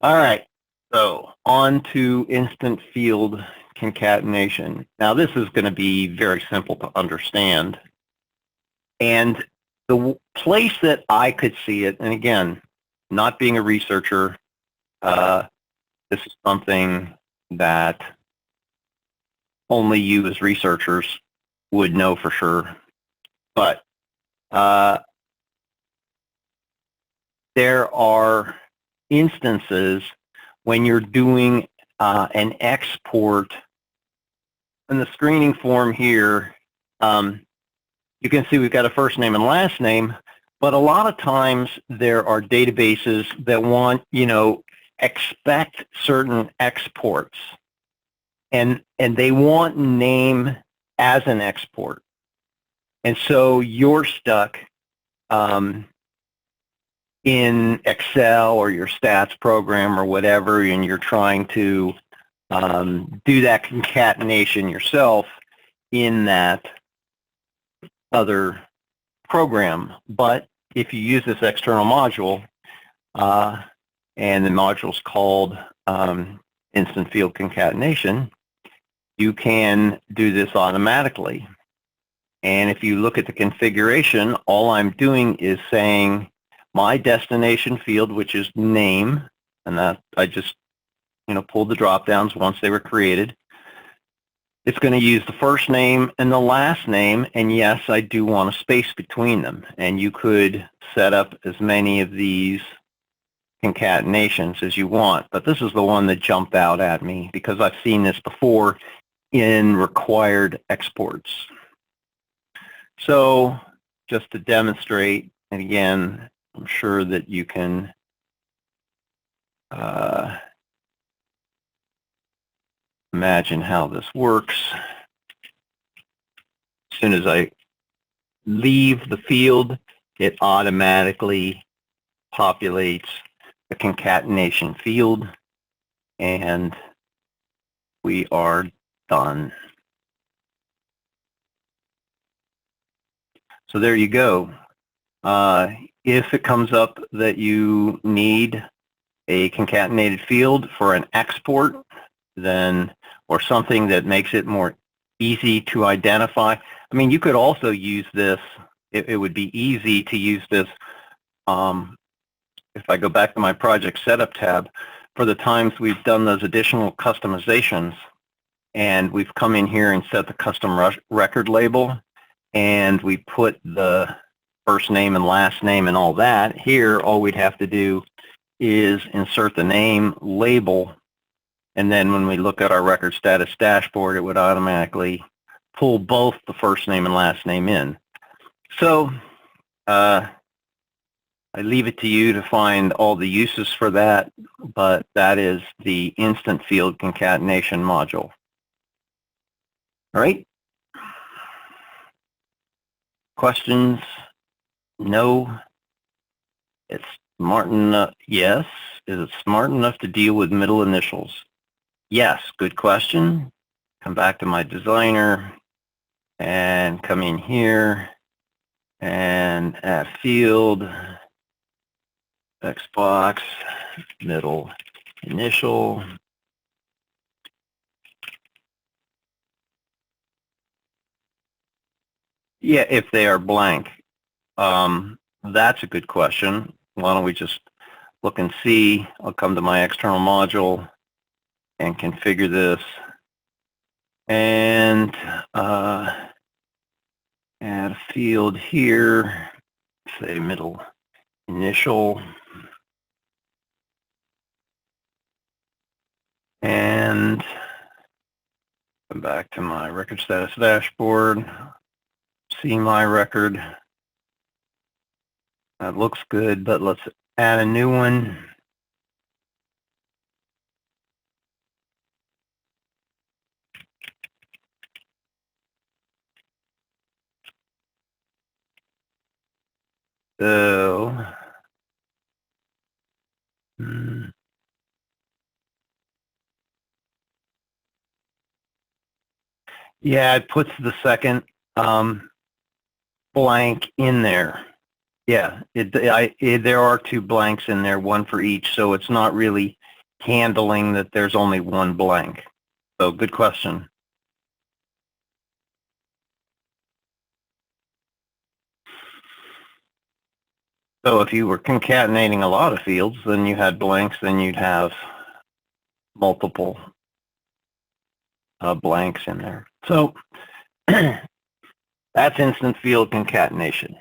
All right, so on to instant field concatenation. Now this is going to be very simple to understand. And the place that I could see it, and again, not being a researcher, this is something that only you as researchers would know for sure. But there are instances when you're doing an export. In the screening form here, you can see we've got a first name and last name, but a lot of times there are databases that want, expect certain exports, and they want name as an export. And so you're stuck in Excel or your stats program or whatever, and you're trying to do that concatenation yourself in that other program. But if you use this external module, and the module is called instant field concatenation, you can do this automatically. And if you look at the configuration, all I'm doing is saying my destination field, which is name, and that I just pulled the drop downs once they were created. It's going to use the first name and the last name, and yes, I do want a space between them. And you could set up as many of these concatenations as you want, but this is the one that jumped out at me because I've seen this before in required exports. So just to demonstrate, and again, I'm sure that you can imagine how this works. As soon as I leave the field, it automatically populates the concatenation field, and we are done. So there you go. If it comes up that you need a concatenated field for an export, then, or something that makes it more easy to identify. I mean, you could also use this, it would be easy to use this, if I go back to my project setup tab, for the times we've done those additional customizations, and we've come in here and set the custom record label, and we put the first name and last name and all that. Here, all we'd have to do is insert the name label, and then when we look at our record status dashboard, it would automatically pull both the first name and last name in. So I leave it to you to find all the uses for that, but that is the instant field concatenation module. All right. Questions? No. It's smart enough. Yes. Is it smart enough to deal with middle initials? Yes. Good question. Come back to my designer and come in here and add field, text box, middle initial. Yeah, if they are blank. That's a good question. Why don't we just look and see? I'll come to my external module and configure this and add a field here, say middle initial, and come back to my record status dashboard, see my record. That looks good, but let's add a new one. So, yeah, it puts the second blank in there. Yeah, there are two blanks in there, one for each, so it's not really handling that there's only one blank? So good question. So if you were concatenating a lot of fields, then you had blanks, then you'd have multiple blanks in there. So that's instant field concatenation.